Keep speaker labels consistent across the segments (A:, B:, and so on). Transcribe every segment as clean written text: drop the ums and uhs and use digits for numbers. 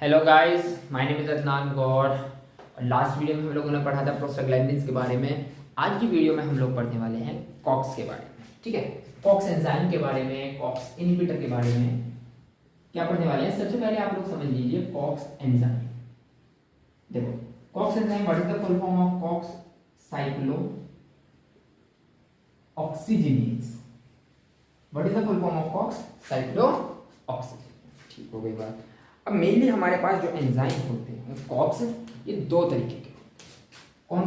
A: Hello guys, my name is Adnan Gaur. और last video में हम लोगों ने पढ़ा था प्रोस्टाग्लैंडिन्स के बारे में। आज की वीडियो में हम लोग पढ़ने वाले हैं कॉक्स के बारे में। ठीक है, कॉक्स एंजाइम के बारे में, कॉक्स इनहिबिटर के बारे में क्या पढ़ने वाले हैं। सबसे पहले आप लोग समझ लीजिए कॉक्स एंजाइम। देखो, COX enzyme what is the full form of COX cyclooxygenase. What is the full form of COX cyclooxygenase. ठीक हो गई बात। अब मेनली हमारे पास जो एंजाइम होते हैं कॉक्स, ये दो तरीके के होते हैं। कौन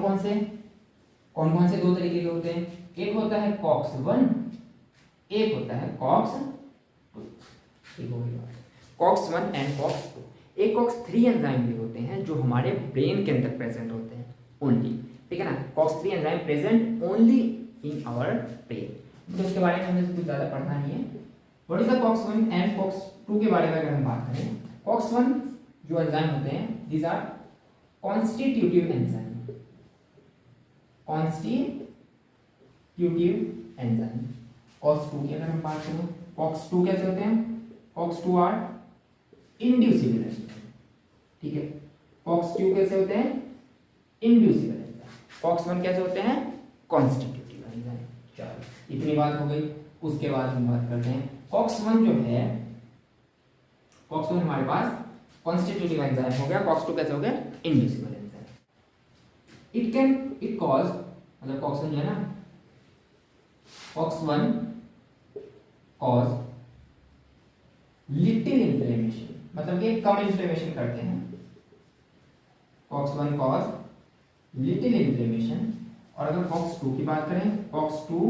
A: कौन से दो तरीके के होते हैं? एक होता है कॉक्स 1, एक होता है कॉक्स 2। ठीक हो गई बात। COX 1 and COX 2। एक कॉक्स 3 एंजाइम भी होते हैं जो हमारे ब्रेन के अंदर प्रेजेंट होते हैं ओनली। ठीक है ना, COX 3 enzyme present only in our brain. तो उसके बारे में हमें कुछ ज़्यादा पढ़ना नहीं है। What is the COX 1 and COX 2 के बारे में अगर हम बात करें, कॉक्स 1 जो एंजाइम होते हैं, these are constitutive enzyme. Constitutive enzyme. COX 2 की अगर हम बात करें, कॉक्स 2 कैसे होते हैं? COX 2 are inducible enzyme. ठीक है, कॉक्स 2 कैसे होते हैं? Inducible enzyme. कॉक्स 1 कैसे होते हैं? Constitutive enzyme. चलो, इतनी बात हो गई। उसके बाद हम बात करते हैं कॉक्स 1 जो है, कॉक्स 1 हमारे पास कॉन्स्टिट्यूटिव एंजाइम हो गया। कॉक्स 2 कैसे हो गया? Inducible enzyme. इट कॉज, मतलब कॉक्स 1 है ना, कॉक्स 1 कॉज लिटिल इन्फ्लेमेशन, मतलब कि कम इन्फ्लेमेशन करते हैं। COX 1 cause little inflammation. और अगर कॉक्स 2 की बात करें, COX 2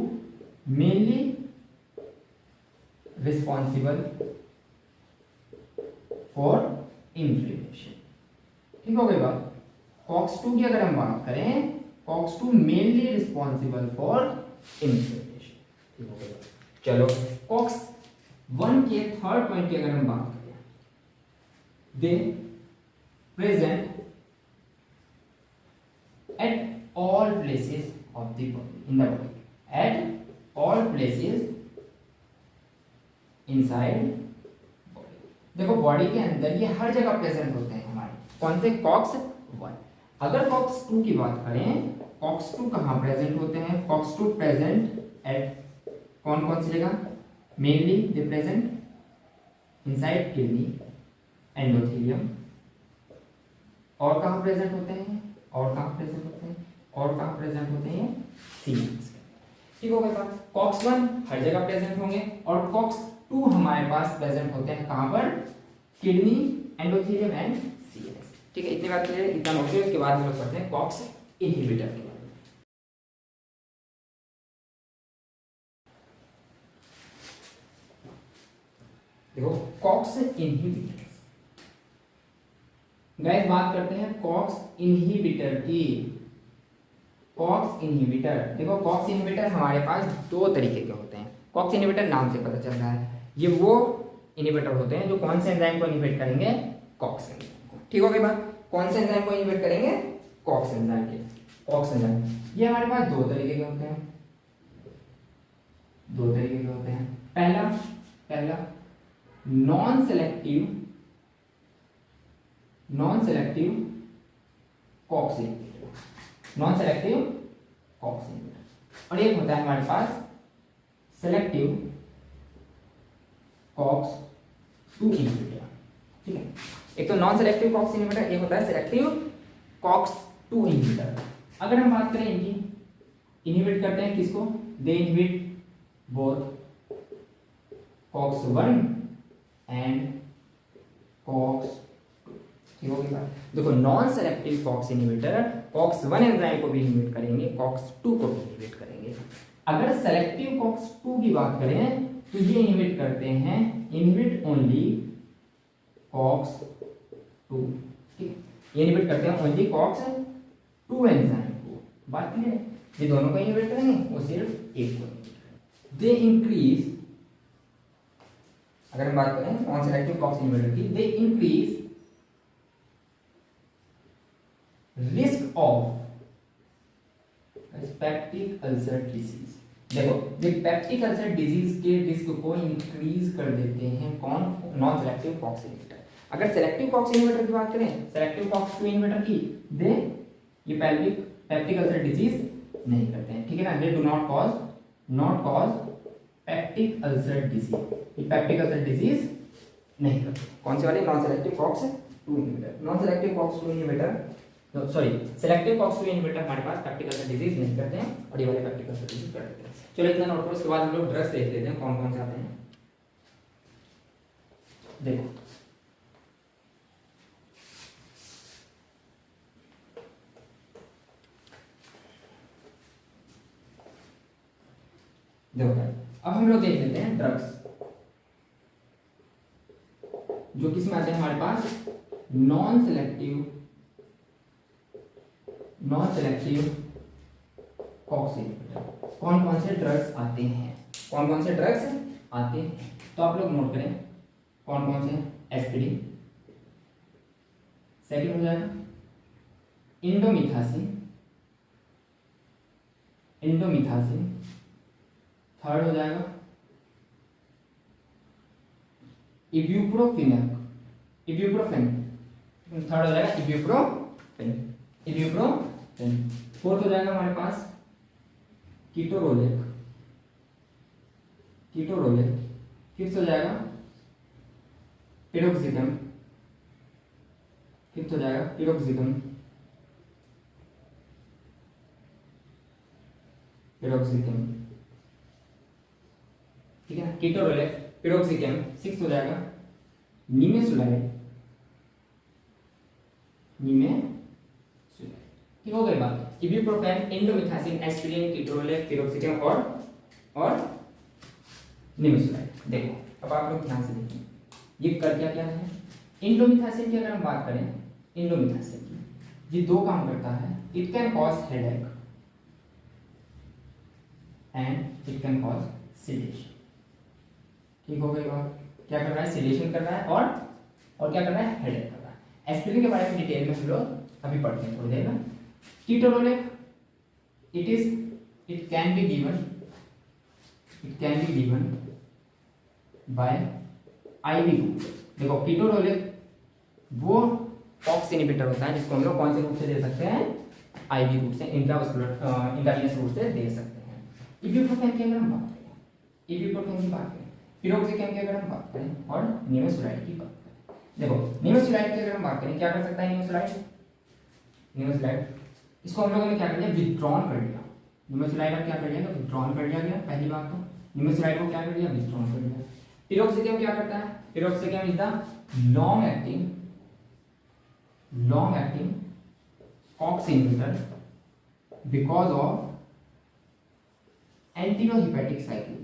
A: mainly responsible for inflammation. ठीक हो गई बात। कॉक्स 2 की अगर हम बात करें, COX 2 mainly responsible for inflammation. ठीक हो गई बात। चलो, कॉक्स 1 के थर्ड पॉइंट की अगर हम बात करें, दे present at all places of the body, in the body, at all places inside. देखो, बॉडी के अंदर ये हर जगह प्रेजेंट होते हैं हमारे। कौन से? कॉक्स 1। अगर कॉक्स 2 की बात करें, कॉक्स 2 कहाँ प्रेजेंट होते हैं? कॉक्स 2 प्रेजेंट एट कौन कौन सी जगह? Mainly they present inside kidney, endothelium. और कहाँ प्रेजेंट होते हैं? और कहाँ प्रेजेंट होते हैं? और कहाँ प्रेजेंट होते हैं? सीमेंस। ठीक हो गया। कॉक्स 1 हर जगह प्रेजेंट होंगे, और कॉक्स 2 हमारे पास प्रेजेंट होते हैं कहां पर? Kidney, endothelium and CNS. ठीक है, इतनी बात क्लियर? इतना नोट किया। उसके बाद हम लोग पढ़ते हैं कॉक्स इनहिबिटर के बारे में। देखो, कॉक्स इनहिबिटर, गाइस बात करते हैं कॉक्स इनहिबिटर की। कॉक्स इनहिबिटर, देखो कॉक्स इनहिबिटर हमारे पास दो तरीके के होते हैं। कॉक्स इनहिबिटर नाम से पता चल रहा है, ये वो इनहिबिटर होते हैं जो कौन से एंजाइम को इनहिबिट करेंगे? कॉक्स एंजाइम को। ठीक हो गई बात। कौन से एंजाइम को इनहिबिट करेंगे? कॉक्स एंजाइम के। कॉक्स एंजाइम ये हमारे पास दो तरीके के होते हैं। दो तरीके के होते हैं। पहला non selective COX inhibitor. Non selective COX inhibitor. और एक होता है हमारे पास सेलेक्टिव कॉक्स 2 इनहिबिटर। ठीक है, एक तो नॉन सेलेक्टिव कॉक्स इनहिबिटर, एक होता है सेलेक्टिव कॉक्स 2 इनहिबिटर। अगर हम बात करें इनकी, इनहिबिट करते हैं किसको? They inhibit both COX 1 and COX 2। ठीक हो गया। देखो, non selective COX inhibitor COX 1 enzyme को भी इनहिबिट करेंगे, कॉक्स 2 को भी इनहिबिट करेंगे। अगर सेलेक्टिव कॉक्स 2 की बात करें तो ये इनहिबिट करते हैं, इनहिबिट ओनली कॉक्स 2। ठीक, ये इनहिबिट करते हैं ओनली कॉक्स 2 एंजाइम को। बात क्लियर है? ये दोनों को इनहिबिट करेंगे, वो सिर्फ एक को इनहिबिट करेंगे। दे इंक्रीज, अगर हम बात करें नॉन सेलेक्टिव कॉक्स इनहिबिटर की, they increase risk of peptic ulcer disease. देखो, ये पेप्टिक अल्सर डिजीज के रिस्क को इंक्रीज कर देते हैं कौन? Non selective COX inhibitor. अगर सेलेक्टिव कॉक्स इनहिबिटर की बात करें, सेलेक्टिव कॉक्स 2 इनहिबिटर की, दे ये पेप्टिक अल्सर डिजीज नहीं करते हैं, ठीक है ना, they do not cause peptic ulcer disease, ये पेप्टिक अल्सर डिजीज नहीं करते। कौन से वाले? Non selective COX 2 inhibitor. Non selective COX 2 inhibitor, sorry selective COX 2 inhibitor हमारे पास पेप्टिक अल्सर डिजीज नहीं करते हैं और ये वाले पेप्टिक अल्सर डिजीज कर देते हैं। चलो इतना नोट करो, उसके बाद हम लोग ड्रग्स देख लेते हैं कौन कौन से आते हैं। देखो अब हम लोग देख लेते हैं ड्रग्स जो किस में आते हैं हमारे पास, नॉन सेलेक्टिव कॉक्स इनहिबिटर। कौन कौन से ड्रग्स आते हैं, कौन कौन से ड्रग्स आते हैं, तो आप लोग नोट करें कौन कौन से। एस्पिरिन, सेकंड हो जाएगा इंडोमिथासिन, थर्ड हो जाएगा इब्यूप्रोफेन, थर्ड हो जाएगा इब्यूप्रोफेन। फोर्थ हो जाएगा हमारे पास कीटोरोलेक, फिफ्थ हो जाएगा पिरोक्सिकम, ठीक है ना, कीटोरोलेक, पिरोक्सिकम। सिक्स हो जाएगा निमेसुलाइड, ठीक हो गई बात। इब्यूप्रोफेन, इंडोमिथासिन, एस्पिरिन, कीटोरोलेक, पिरोक्सिकम और निमेसुलाइड। देखो अब आप लोग ध्यान से देखिए ये कर क्या है। इंडोमिथासिन की अगर हम बात करें, इंडोमिथासिन की ये दो काम करता है, it can cause headache and it can cause sedation, ठीक हो गई बात। क्या कर रहा है? सिलेशन कर रहा है और क्या कर रहा है? हेडेक कर रहा है। एस्पिरिन के बारे में डिटेल में हम लोग अभी पढ़ते हैं थोड़ी देर में। Ketorolac, it can be given by IV route. देखो कीटोरोलेक वो कॉक्स इनहिबिटर होता है जिसको हम लोग कौन से रूट से दे सकते हैं? आईवी रूट से, इंट्रावेनस रूट से दे सकते हैं। इब्यूप्रोफेन की अगर हम बात करें, पिरोक्सिकम की अगर हम बात करें और निमेसुलाइड की बात करें, देखो निमेसुलाइड की अगर हम बात करें, क्या कर सकता है निमेसुलाइड, इसको हम लोगों ने क्या कर लिया? विथड्रॉन कर लिया। निमेसुलाइड अब क्या कर लिया? विथड्रॉन कर लिया गया। पहली बात तो निमेसुलाइड को क्या कर लिया? विथड्रॉन कर लिया। पिरोक्सिकम क्या करता है? Piroxicam is the long acting COX inhibitor because of enterohepatic cycling,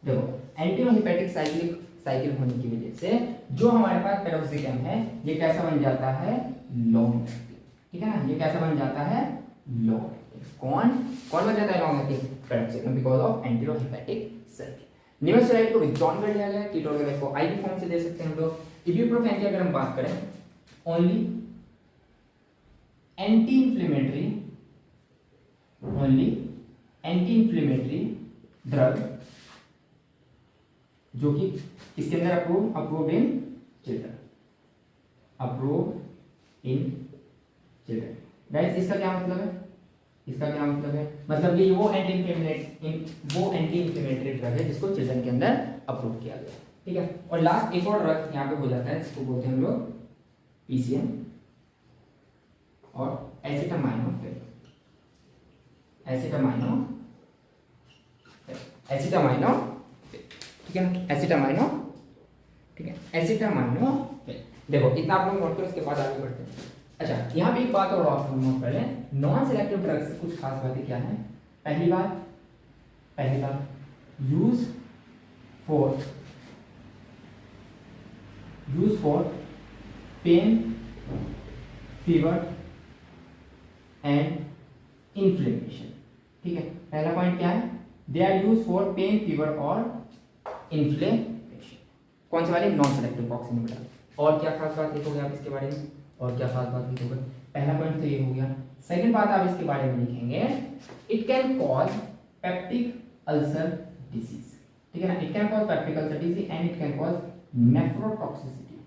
A: देखो एंटीरोहिपैटिक साइकिल होने की वजह से जो हमारे पास पिरोक्सिकम है ये कैसा बन जाता है? लॉन्ग एक्टिंग, ठीक है ना, ये कैसा बन जाता है? Long acting. कौन बन जाता है long acting? Piroxicam, because of enterohepatic cycle. Nimesulide को विथड्रॉन कर लिया गया, कीटोरोलेक को आईवी फॉर्म से दे सकते हैं हम लोग। इब्यूप्रोफेन की अगर हम बात करें, ओनली एंटी इंफ्लेमेटरी ड्रग जो कि इसके अंदर अप्रूव्ड इन चिल्ड्रन, गाइस इसका क्या मतलब है? मतलब ये वो एंटी इंफ्लेमेटरी ड्रग है जिसको चिल्ड्रन के अंदर अप्रूव किया गया, ठीक है। और लास्ट एक और ड्रग यहाँ पे हो जाता है जिसको बोलते हैं हम लोग पीसीएम और एसिटामाइनोफेन, ठीक है ना, एसिटामाइनोफेन। देखो इतना आप लोग नोट करो, इसके बाद आगे बढ़ते हैं। अच्छा यहाँ पे एक बात और आप लोग नोट कर लें, नॉन सेलेक्टिव ड्रग्स की कुछ खास बातें क्या है। पहली बात use for pain, fever and inflammation, ठीक है। पहला पॉइंट क्या है? They are use for pain, fever और इन्फ्लेमेशन। कौन से वाले? Non selective COX inhibitor. और क्या खास बात लिखोगे आप इसके बारे में? और क्या खास बात लिखोगे? पहला पॉइंट तो ये हो गया, सेकंड बात आप इसके बारे में लिखेंगे, it can cause peptic ulcer disease, ठीक है ना, it can cause peptic ulcer disease and it can cause nephrotoxicity,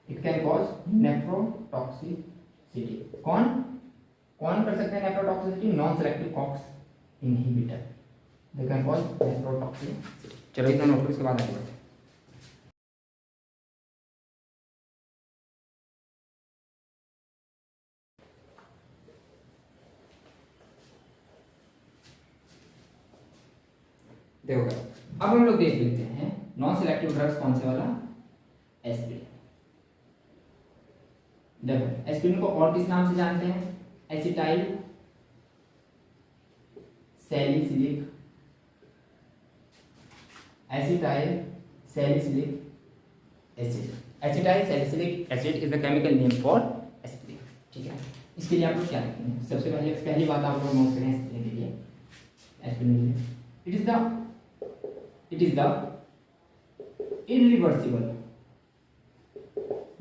A: it can cause nephrotoxicity. कौन कौन कर सकते हैं nephrotoxicity? Non selective COX inhibitor, they can cause nephrotoxicity. चलो इतना नोट करो, इसके बाद आगे बढ़ते हैं। देखो अब हम लोग देख लेते हैं नॉन सेलेक्टिव ड्रग्स कौन से वाला? एस्पिरिन। देखो एस्पिरिन को और किस नाम से जानते हैं? Acetyl salicylic, acetyl salicylic acid, acetyl salicylic acid is the chemical name for aspirin, ठीक है। इसके लिए आप लोग क्या लिखेंगे? सबसे पहली बात आप लोग नोट करें एस्पिरिन के लिए, एस्पिरिन के लिए it is the irreversible,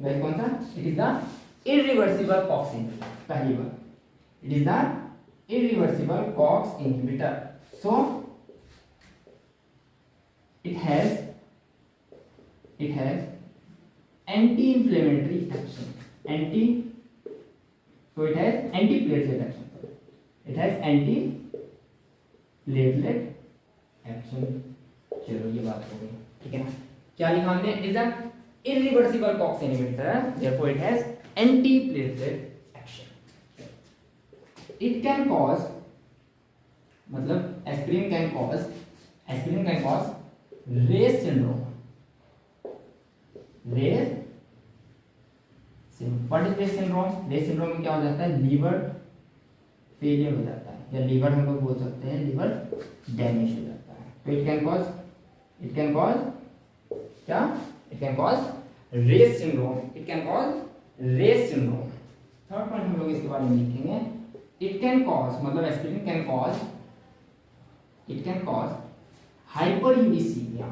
A: भाई कौन सा? it is the irreversible COX inhibitor, पहली बार it is the irreversible COX inhibitor, so it has anti-inflammatory action, so it has anti-platelet action, it has anti-platelet action. चलो ये बात हो गई, ठीक है ना। क्या लिखा हमने? It is the irreversible COX inhibitor, therefore it has anti platelet action. It can cause, मतलब aspirin can cause Reye's syndrome, Reye's syndrome. What is Reye's syndrome? Reye's syndrome में क्या हो जाता है? लीवर फेलियर हो जाता है, या लीवर हम लोग बोल सकते हैं लीवर डैमेज हो जाता है। तो इट कैन कॉज क्या? It can cause Reye's syndrome, it can cause Reye's syndrome. Third point हम लोग इसके बारे में लिखेंगे, इट कैन कॉज, मतलब aspirin can cause hyperuricemia,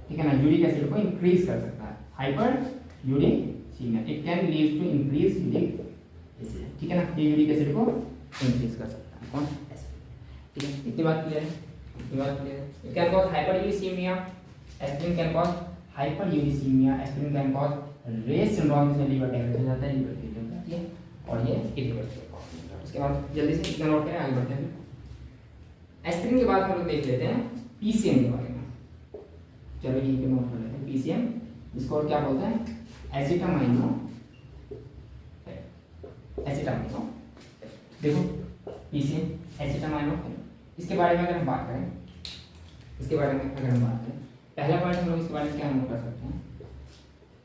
A: ठीक है ना, यूरिक एसिड को इंक्रीज कर सकता है, hyperuricemia, it can lead to increase uric acid, ठीक है ना, ये यूरिक एसिड को इंक्रीज कर सकता है। कौन? एस्पिरिन, ठीक है। इतनी बात क्लियर है, इतनी बात क्लियर है। It can cause hyperuricemia, aspirin can cause hyperuricemia, aspirin can cause Reye's syndrome, जिसमें लीवर डैमेज हो जाता है, लीवर फेलियर हो जाती है, और ये इरिवर्सिबल। उसके बाद जल्दी से इतना नोट करें, आगे बढ़ते हैं। एस्पिरिन के बाद हम लोग देख लेते हैं पीसीएम के बारे में। चलो यहीं पे नोट कर लेते हैं पीसीएम, इसको और क्या बोलते हैं? एसिटामाइनो। देखो पीसीएम एसिटामाइनो, इसके बारे में अगर हम बात करें, पहला पॉइंट हम लोग इसके बारे में क्या नोट कर सकते हैं?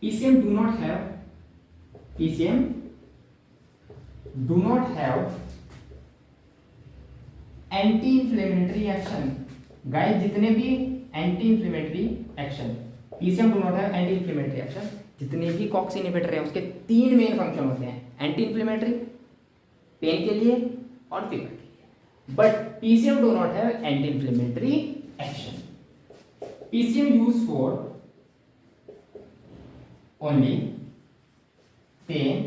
A: PCM do not have anti inflammatory action. Guys जितने भी anti inflammatory action, PCM do not have anti inflammatory action, जितने भी कॉक्स इनहिबिटर हैं उसके तीन मेन फंक्शन होते हैं, एंटी इंफ्लेमेटरी, पेन के लिए और फीवर के लिए। But PCM do not have anti inflammatory action. PCM use for only pain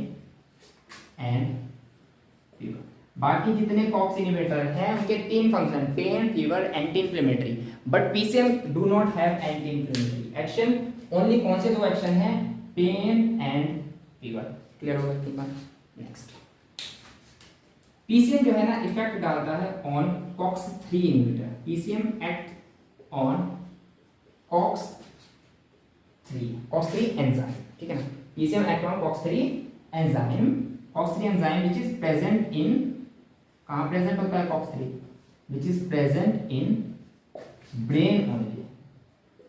A: and fever. बाकी जितने कॉक्स इनहिबिटर हैं उनके तीन function, pain, fever, anti inflammatory, but PCM do not have anti inflammatory action. Only कौन से दो action हैं? Pen and fever. Clear होगा इतनी बात? नेक्स्ट, पीसीएम जो है ना इफेक्ट डालता है on COX-3 inhibitor. PCM act on COX-3 enzyme, ठीक है ना। PCM act on COX-3 enzyme, which is present in, कहाँ प्रेजेंट होता है COX-3? Which is present in brain only,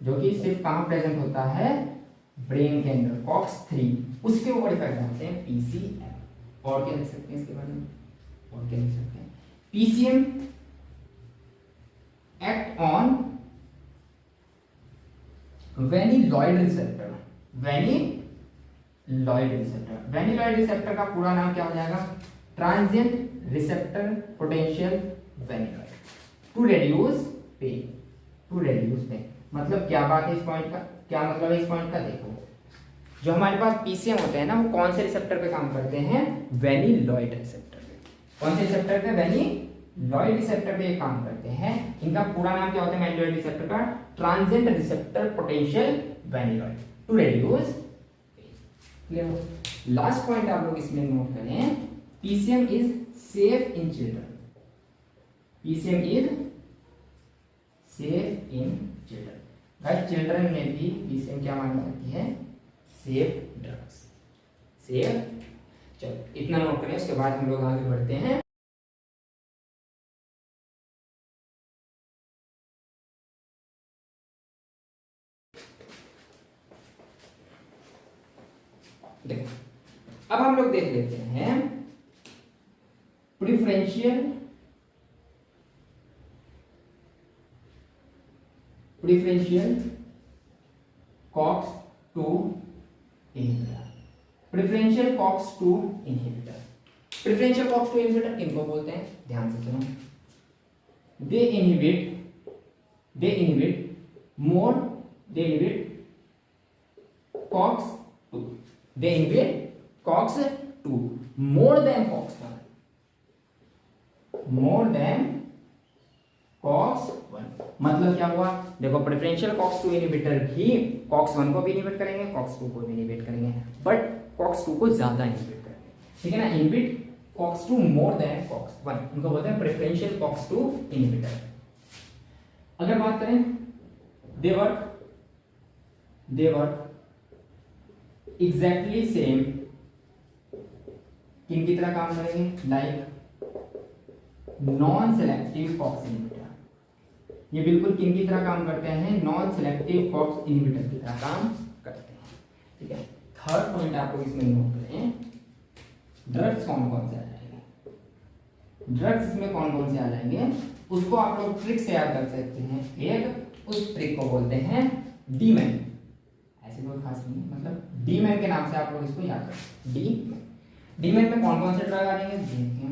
A: जो कि सिर्फ कहाँ प्रेजेंट होता है? ब्रेन के अंदर। COX-3 उसके ऊपर इफेक्ट डालते हैं पीसीएम। और क्या लिख सकते हैं इसके बारे में? और क्या लिख सकते हैं? PCM act on vanilloid receptor. Vanilloid receptor का पूरा नाम क्या हो जाएगा? Transient receptor potential vanilloid, to reduce pain. मतलब क्या बात है इस पॉइंट का? क्या मतलब है इस पॉइंट का? देखो, जो हमारे पास पीसीएम होते हैं ना, वो कौन से रिसेप्टर पे काम करते हैं? वेनिलॉइड रिसेप्टर पे। कौन से रिसेप्टर पे? वेनिलॉइड रिसेप्टर पे काम करते हैं। इनका पूरा नाम क्या होता है वेनिलॉइड रिसेप्टर का? Transient receptor potential vanilloid to reduce. Last point आप लोग इसमें नोट करें, PCM is safe in children. PCM is safe in children. Guys children में भी पीसीएम क्या मानी जाती है? Safe drugs. सेफ। चलो इतना नोट करें, उसके बाद हम लोग आगे बढ़ते हैं। देखो अब हम लोग देख लेते हैं preferential COX 2 inhibitor. Preferential COX 2 inhibitor. Preferential COX 2 inhibitor किनको बोलते हैं? ध्यान से सुनो। They inhibit COX 2। They inhibit COX 2 more than COX 1। More than COX 1 मतलब क्या हुआ? देखो प्रेफरेंशियल कॉक्स 2 इनहिबिटर भी कॉक्स 1 को भी इनहिबिट करेंगे, कॉक्स 2 को भी इनहिबिट करेंगे, बट कॉक्स 2 को ज्यादा इनहिबिट करेंगे। ठीक है ना? Inhibit COX 2 more than COX 1, उनको बोलते हैं प्रेफरेंशियल कॉक्स 2 इनहिबिटर। अगर बात करें दे वर्क एग्जैक्टली सेम, किन की तरह काम करेंगे? Like non selective COX inhibitor. ये बिल्कुल किन की तरह काम करते हैं? नॉन सेलेक्टिव कॉक्स इनहिबिटर की तरह काम करते हैं। ठीक है। थर्ड पॉइंट आपको इसमें नोट करें, ड्रग्स कौन कौन से आ जाएंगे? ड्रग्स इसमें कौन कौन से आ जाएंगे उसको आप लोग ट्रिक से याद कर सकते हैं। एक उस ट्रिक को बोलते हैं डीमैन। ऐसे कोई खास नहीं है, मतलब डीमैन के नाम से आप लोग इसको याद कर। डीमैन में कौन कौन से ड्रग आ जाएंगे? देखिए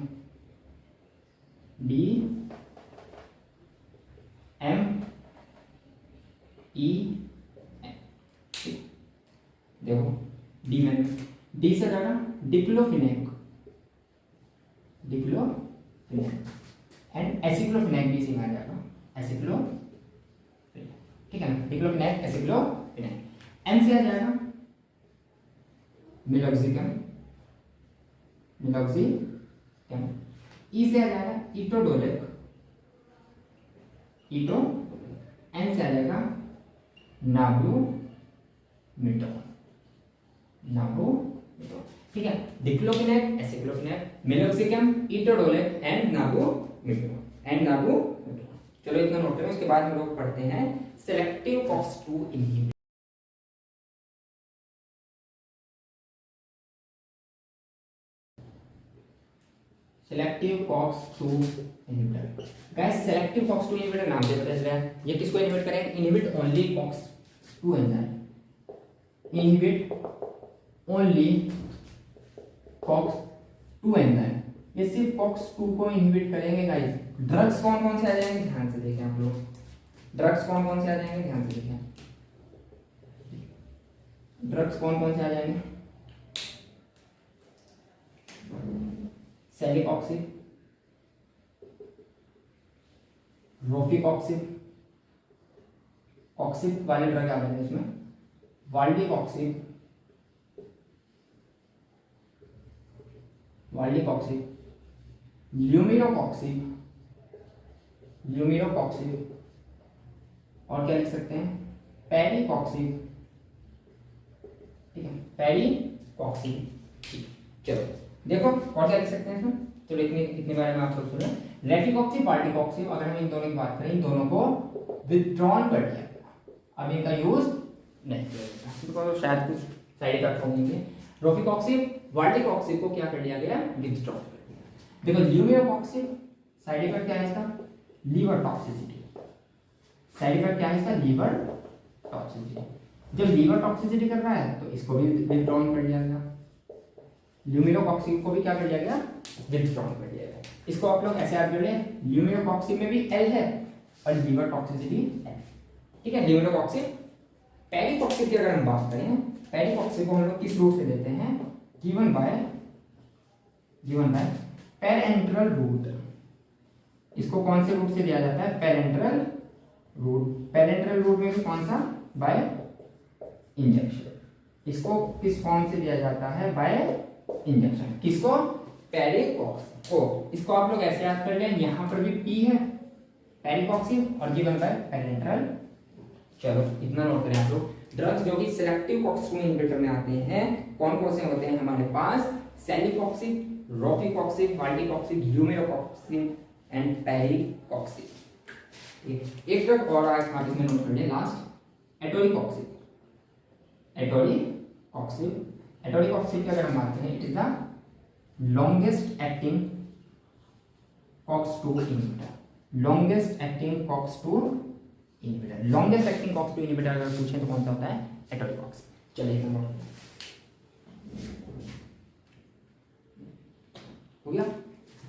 A: डी एम ई एन। देखो डीमैन, डी से जाएगा डिक्लोफिनेक एंड एसिक्लोफिनेक भी इसी में आ जाएगा, एसिक्लोफिनेक। ठीक है ना? Diclofenac, aceclofenac. एम से आ जाएगा मिलोक्सिकम। ई से आ जाएगा इटोडोलेक। एन से आ जाएगा नाब्रुमेटोन। ठीक है? Diclofenac, aceclofenac, मिलोक्सिकम, इटोडोलेक and नाब्रुमेटोन। चलो इतना नोट करें, उसके बाद हम लोग पढ़ते हैं selective COX 2 inhibitor. Selective COX 2 inhibitor. Guys selective COX 2 inhibitor नाम से पता चल रहा है ये किसको इनहिबिट करेंगे? Inhibit only COX 2 enzyme. Inhibit only COX 2 enzyme. ये सिर्फ कॉक्स 2 को इनहिबिट करेंगे। गाइस ड्रग्स कौन कौन से आ जाएंगे? ध्यान से देखें आप लोग, ड्रग्स कौन कौन से आ जाएंगे? ध्यान से देखें, ड्रग्स कौन कौन से आ जाएंगे? सेलिकॉक्सिब, रोफिकॉक्सिब, कॉक्सिब वाले ड्रग आ जाएंगे इसमें, वाल्डिकॉक्सिब, ल्यूमिनोकॉक्सिब, और क्या लिख सकते हैं? पेरिकॉक्सिब। ठीक है? पेरिकॉक्सिब। चलो देखो और क्या लिख सकते हैं इसमें? तो इतने बारे में आप लोग सुने। रेफिकॉक्सिब, वाल्डिकॉक्सिब, अगर हम इन दोनों की बात करें, इन दोनों को विथड्रॉन कर दिया गया, अब इनका यूज नहीं किया जाता, तो शायद कुछ साइड इफेक्ट होंगे। रोफिकॉक्सिब, वाल्डिकॉक्सिब को क्या कर दिया गया? विथड्रॉन कर दिया। देखो ल्यूमिनोकॉक्सिब साइड इफेक्ट क्या है इसका? Liver toxicity. साइड इफेक्ट क्या है इसका? Liver toxicity. जब लीवर टॉक्सिसिटी कर रहा है तो इसको भी विथड्रॉन कर दिया गया। ल्यूमिनोकॉक्सिब को भी क्या कर दिया गया? विथड्रॉन कर दिया गया। इसको आप लोग ऐसे याद कर लें, ल्यूमिनोकॉक्सिब में भी एल है और लीवर टॉक्सिसिटी है। ठीक है? ल्यूमिनोकॉक्सिब पेरिकॉक्सिल की अगर हम बात करें, पेरिकॉक्सिल को हम लोग किस रूट से देते हैं, गिवन बाय पेरेंट्रल रूट। इसको कौन से रूट से दिया जाता है, पेरेंट्रल रूट। पेरेंट्रल रूट में भी कौन सा, बाय इंजेक्शन। इसको किस फॉर्म से दिया जाता है, बाय इंजेक्शन। किसको, पेरिकॉक्सिल को। इसको आप लोग ऐसे याद कर लें, यहां पर भी पी है पेरिकॉक्सिल और गिवन बाय पेरेंट्रल। चलो इतना नोट करें आप लोग। ड्रग्स जो कि सिलेक्टिव कॉक्स-2 इनहिबिटर में आते हैं, कौन कौन से होते हैं हमारे पास, सेलिकॉक्सिल, रोफिकॉक्सिल, वाल्डिकॉक्सिल, ह्यूमेरोकॉक्सिल एंड पेरिकॉक्सिल। एक ड्रग और आप इसमें नोट कर लें लास्ट, एटोरिकॉक्सिल। एटोरिकॉक्सिल की अगर हम बात करें, it is the longest acting COX-2 inhibitor. Longest acting COX-2 inhibitor. Longest acting COX-2 inhibitor अगर पूछें तो कौन सा होता है, एटोरिकॉक्सिल। चलिए नोट हो गया।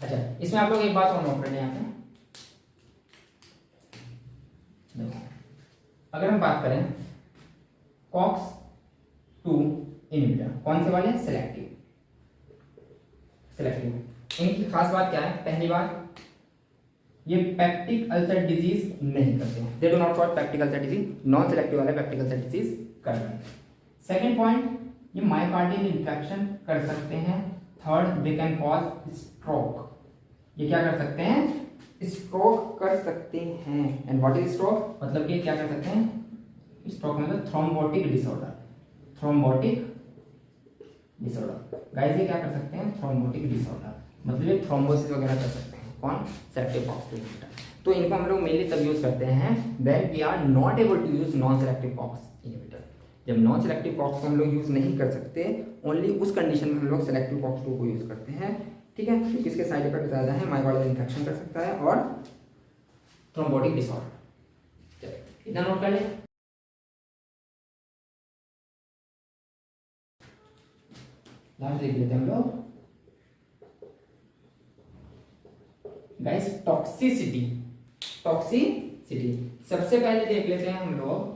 A: अच्छा, इसमें आप लोग एक बात और नोट कर लें यहाँ पे, अगर हम बात करें कॉक्स-2 इनहिबिटर, कौन से वाले, सिलेक्टिव। इनकी खास बात क्या है, पहली बात, ये पेप्टिक अल्सर डिजीज नहीं करते हैं, दे do not cause peptic ulcer disease. Non selective वाले पेप्टिक अल्सर डिजीज कर रहे हैं। सेकेंड पॉइंट, ये मायोकार्डियल इंफेक्शन कर सकते हैं। Third, they can cause stroke. ये क्या कर सकते हैं, स्ट्रोक कर सकते हैं। एंड व्हाट इज स्ट्रोक, मतलब ये क्या कर सकते हैं, स्ट्रोक मतलब थ्रोम्बोटिक डिसऑर्डर। गाइस ये क्या कर सकते हैं, थ्रोम्बोटिक डिसऑर्डर, मतलब ये थ्रोम्बोसिस वगैरह कर सकते हैं। कौन, सेलेक्टिव कॉक्स-2 इनहिबिटर। तो इनको हम लोग मेनली तब यूज करते हैं when we are not able to use non selective COX inhibitor. जब नॉन सेलेक्टिव कॉक्स को हम लोग यूज नहीं कर सकते, ओनली उस कंडीशन में हम लोग सेलेक्टिव कॉक्स-2 को यूज करते हैं। ठीक है, क्योंकि इसके साइड इफेक्ट ज्यादा है, मायोकार्डियल इंफेक्शन कर सकता है और थ्रोम्बोटिक डिसऑर्डर। चलिए इतना नोट कर लें। लास्ट देख लेते हैं हम लोग गाइस, टॉक्सिसिटी। सबसे पहले देख लेते हैं हम लोग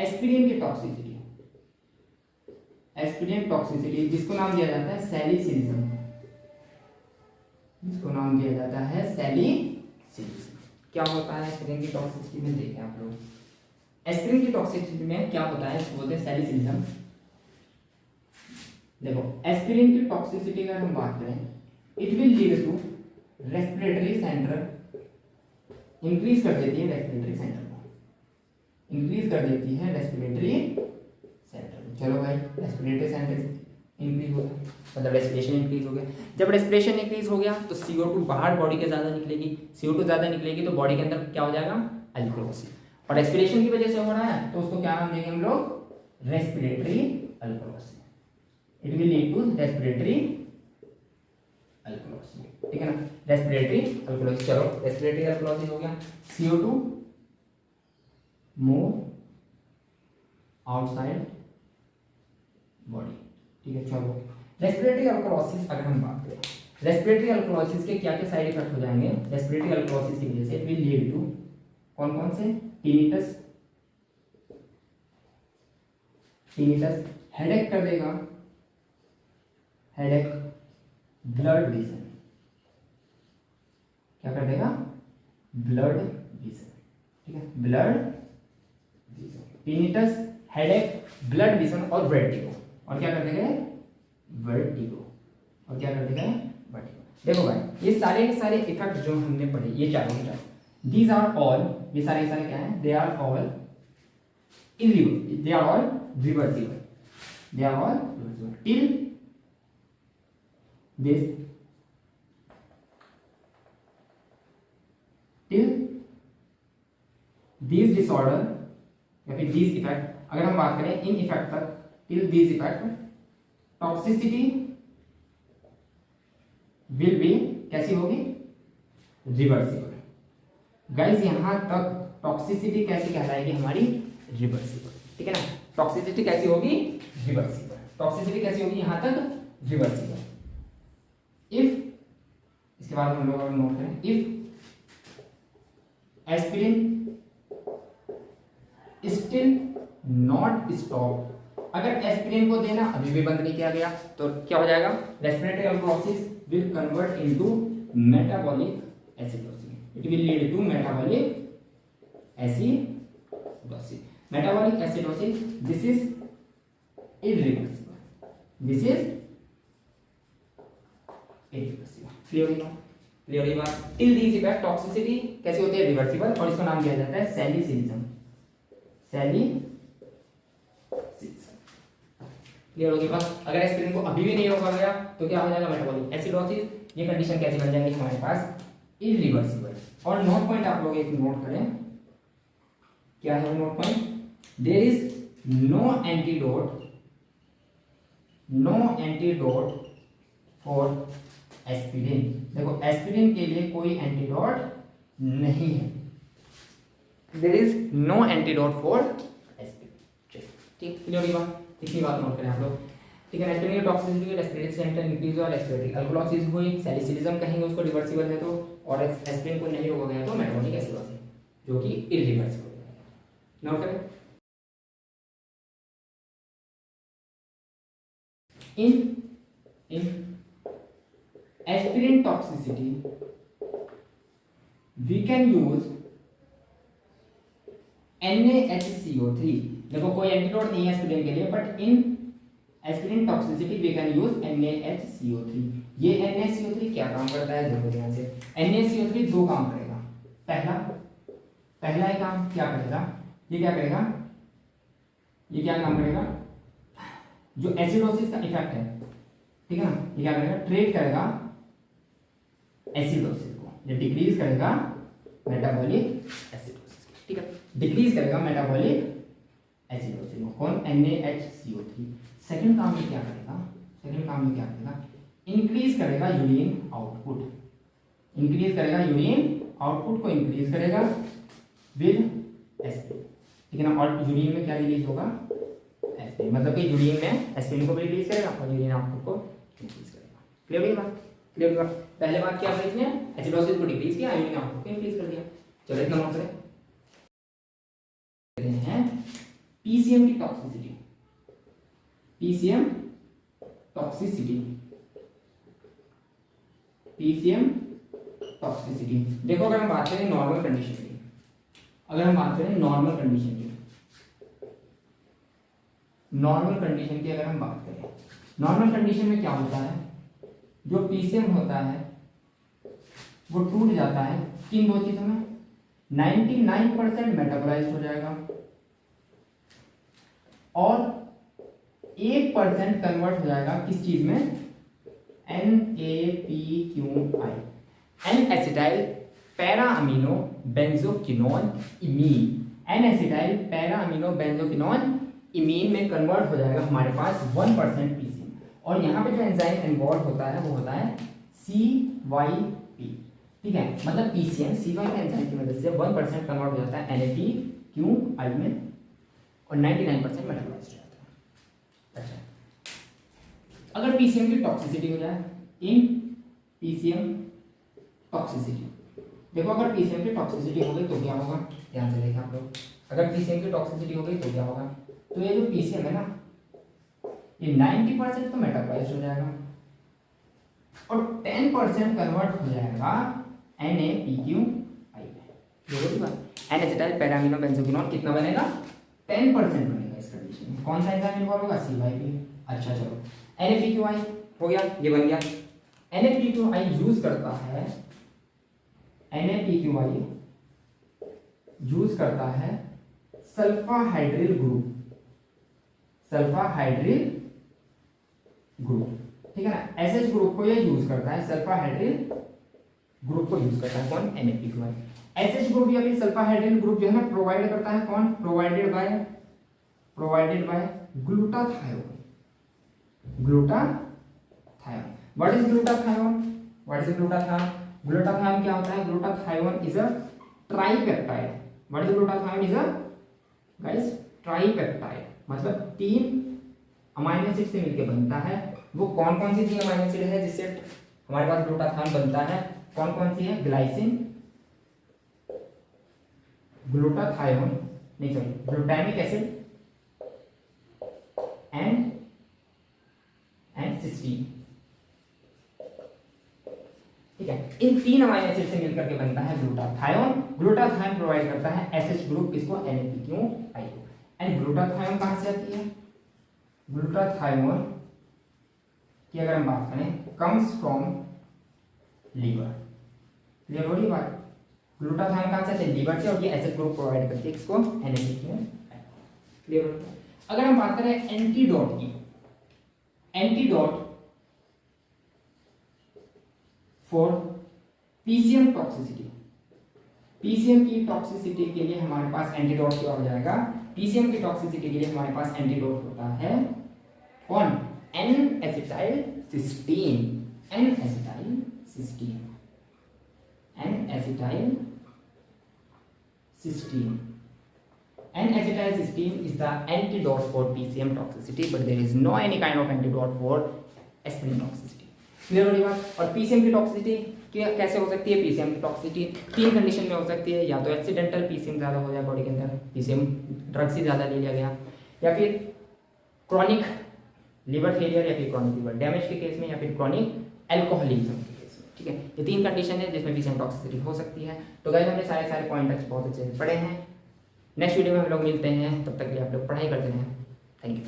A: एस्पिरिन की टॉक्सिसिटी। एस्पिरिन टॉक्सिसिटी जिसको नाम दिया जाता है सैलिसिलिज्म। क्या होता है एस्पिरिन की टॉक्सिसिटी में, देखें आप लोग। एस्पिरिन की टॉक्सिसिटी में क्या होता है, इसको बोलते हैं सैलिसिलिज्म। देखो, एस्पिरिन की टॉक्सिसिटी अगर हम बात करें, it will lead to respiratory centre, increase कर देती है रेस्पिरेटरी सेंटर को, चलो भाई, रेस्पिरेटरी सेंटर इंक्रीज हो गया, मतलब रेस्पिरेशन इंक्रीज हो गया। जब रेस्पिरेशन इंक्रीज हो गया तो CO2 बाहर बॉडी के ज्यादा निकलेगी। CO2 ज्यादा निकलेगी तो बॉडी के अंदर क्या हो जाएगा, अल्कोहोल। और रेस्पिरेशन की वजह से हो रहा है तो उसको क्या नाम देंगे हम लोग, respiratory alcohol. It will lead to respiratory alcohol. ठीक है ना, रेस्पिरेटरी अल्कोहोल। चलो रेस्पिरेटरी अल्कोहोल हो गया, CO2 मूव आउटसाइड बॉडी। ठीक है, चलो रेस्पिरेटरी अल्कोहोलिसिस अगर हम बात करें, रेस्पिरेटरी अल्कोहोलिसिस के क्या क्या साइड इफेक्ट हो जाएंगे, रेस्पिरेटरी अल्कोहोलिसिस की वजह से इट विल लीड टू कौन कौन से, टिनिटस, हेडेक कर देगा, हेडेक, ब्लड विजन, क्या कर देगा, ब्लड विजन। ठीक है, blood vision, tinnitus, headache, blood vision और वर्टिगो। और क्या कर देगा, वर्टिगो। और क्या कर देगा, वर्टिगो। देखो भाई, ये सारे के सारे इफेक्ट जो हमने पढ़े, ये चारों के चारों, दीज आर ऑल, ये सारे के सारे क्या है, they are all reversible, till this disorder या फिर दिस इफेक्ट, अगर हम बात करें इन इफेक्ट तक, till this effect, toxicity will be कैसी होगी, रिवर्सिबल। गाइस यहां तक टॉक्सिसिटी कैसी कहलाएगी हमारी, रिवर्सिबल। ठीक है ना, टॉक्सिसिटी कैसी होगी, रिवर्सिबल। टॉक्सिसिटी कैसी होगी यहां तक, रिवर्सिबल। इफ, इसके बाद हम लोग अगर नोट करें, if aspirin still not stop. अगर एस्पिरिन को देना अभी भी बंद नहीं किया गया तो क्या हो जाएगा, respiratory alkalosis will convert into metabolic acidosis, it will lead to metabolic acidosis. Metabolic acidosis this is irreversible, this is irreversible. Clear हुई बात, क्लियर हुई बात। टिल दिस इफेक्ट टॉक्सिसिटी कैसे होती है, रिवर्सिबल, और इसका नाम दिया जाता है सैलिसिलिज्म, सैलिसिलिज्म। क्लियर होगी बात। अगर एस्पिरिन को अभी भी नहीं रोका गया तो क्या हो जाएगा, मेटाबॉलिक एसिडोसिस। ये कंडीशन कैसी बन जाएगी हमारे पास, इरिवर्सिबल। और नोट पॉइंट आप लोग एक नोट करें, क्या है note point, there is no antidote, no antidote for aspirin. देखो एस्पिरिन के लिए कोई एंटीडोट नहीं है, there is no antidote for aspirin. ठीक, क्लियर होगी बात, इतनी बात नोट करें आप लोग। ठीक है, एस्पिरिन की टॉक्सिसिटी रेस्पिरेटरी सेंटर इंक्रीज और रेस्पिरेटरी अल्कोहलिसिस हुई, सैलिसिलिज्म कहेंगे उसको, रिवर्सिबल है तो, और एस्पिरिन को नहीं रोका गया तो मेटाबॉलिक एसिडोसिस जो कि इरिवर्सिबल है। नोट करें। in aspirin toxicity we can use NaHCO3। देखो कोई एंटीडोट नहीं है एस्पिरिन के लिए, but in aspirin toxicity we can use NaHCO3। ये NaCO3 क्या काम करता है, देखो ध्यान से। NaCO3 दो काम करेगा। पहला काम क्या करेगा, ये क्या करेगा, ये क्या काम करेगा, जो एसिडोसिस का इफेक्ट है, ठीक है ना, ये क्या करेगा, ट्रीट करेगा एसिडोसिस को, ये डिक्रीज करेगा मेटाबॉलिक एसिडोसिस, ठीक है, डिक्रीज करेगा मेटाबॉलिक एसिडोसिस को। कौन, NaHCO3। सेकंड काम ये क्या करेगा, इंक्रीज करेगा यूरिन आउटपुट, इंक्रीज करेगा यूरिन आउटपुट को, इंक्रीज करेगा विद एस्पिरिन, ठीक है ना। और यूरिन में क्या रिलीज होगा, एस्पिरिन, मतलब कि यूरिन में एस्पिरिन को भी रिलीज करेगा और यूरिन आउटपुट को इंक्रीज करेगा। क्लियर हुई बात, क्लियर हुई बात। पहले बात क्या करी इसने, एसिडोसिस को डिक्रीज किया, यूरिन आउटपुट को इंक्रीज कर दिया। चलो इतना नोट करें। पीसीएम की toxicity, PCM toxicity, PCM toxicity. देखो अगर हम बात करें नॉर्मल कंडीशन की, अगर हम बात करें नॉर्मल कंडीशन की, नॉर्मल कंडीशन की अगर हम बात करें, नॉर्मल कंडीशन में क्या होता है, जो पीसीएम होता है वो टूट जाता है किन दो चीजों में, 99% मेटाबोलाइज हो जाएगा और 1% कन्वर्ट हो जाएगा किस चीज में, NaPQI, N acetyl para amino benzoquinone imine, N acetyl para amino benzoquinone imine में कन्वर्ट हो जाएगा हमारे पास 1% पीसीएम। और यहाँ पे जो एंजाइम इन्वॉल्व होता है वो होता है CYP, ठीक है, मतलब पीसीएम CYP एंजाइम की मदद से 1% कन्वर्ट हो जाता है NaPQI में और 99% मेटाबोलाइज्ड हो जाता है। अच्छा, अगर पीसीएम की टॉक्सिसिटी हो जाए, इन पीसीएम टॉक्सिसिटी, देखो अगर पीसीएम की टॉक्सिसिटी हो गई तो क्या होगा, ध्यान से देखा आप लोग, अगर पीसीएम की टॉक्सिसिटी हो गई तो क्या होगा, तो ये जो पीसीएम है ना, ये 90% तो मेटाबोलाइज हो जाएगा और 10% कन्वर्ट हो जाएगा NaPQI में। देखो बात, N acetyl para amino benzoquinone कितना बनेगा, 10% बनेगा इस कंडीशन में। कौन सा एंजाइम इन्वॉल्व होगा, CYP। अच्छा चलो, NaPQI हो गया, ये बन गया। NaPQI यूज करता है, NaPQI यूज करता है sulphydryl group, sulphydryl group, ठीक है ना, एसएच ग्रुप को ये यूज करता है, सल्फा हाइड्रिल ग्रुप को यूज करता है कौन, NaPQI। एसएच ग्रुप या फिर सल्फा हाइड्रिल ग्रुप जो है ना प्रोवाइड करता है कौन, provided by glutathione, glutathione. What is glutathione, what is glutathione, glutathione क्या होता है, glutathione is a tripeptide. What is glutathione, is a guys tripeptide, मतलब 3 अमाइनो एसिड से मिलकर बनता है। वो कौन कौन सी 3 अमाइनो एसिड है जिससे हमारे पास ग्लूटाथायोन बनता है, कौन कौन सी है, ग्लाइसिन, ग्लूटाथायोन नहीं sorry, glutamic acid and cysteine, ठीक है। इन 3 अमाइनो एसिड से मिलकर के बनता है ग्लूटाथायोन। ग्लूटाथायोन प्रोवाइड करता है एसएच ग्रुप, किसको, NH3 को। एंड ग्लूटाथायोन कहां से आती है, ग्लूटाथायोन की अगर हम बात करें कम्स फ्रॉम लीवर। क्लियर हो रही बात, ग्लूटाथायोन कहां से आती है, लीवर से, और ये एसिड ग्रुप प्रोवाइड करती है किसको, NH3। क्लियर हो रही है। अगर हम बात करें एंटीडोट की, antidote for PCM toxicity, PCM की टॉक्सिसिटी के लिए हमारे पास एंटीडोट क्या हो जाएगा, पीसीएम की टॉक्सिसिटी के लिए हमारे पास एंटीडोट होता है कौन, N acetyl cysteine, N acetyl cysteine, N acetyl cysteine. N-acetyl cysteine is the antidote for PCM toxicity, but there is no any kind of antidote for aspirin toxicity. Clear हो रही बात। और PCM की toxicity कैसे हो सकती है, PCM की टॉक्सिसिटी 3 कंडीशन में हो सकती है, या तो एक्सीडेंटल PCM ज़्यादा हो जाए बॉडी के अंदर, PCM ड्रग्स ही ज़्यादा ले लिया गया, या फिर क्रॉनिक लिवर फेलियर, या फिर क्रॉनिक लिवर डैमेज के केस में, या फिर क्रॉनिक एल्कोहलिज्म के केस में, ठीक है। ये 3 कंडीशन है जिसमें PCM टॉक्सिसिटी हो सकती है। तो गाइस हमने सारे पॉइंट्स बहुत अच्छे से पढ़े हैं। नेक्स्ट वीडियो में हम लोग मिलते हैं, तब तक के लिए आप लोग पढ़ाई करते रहें। Thank you.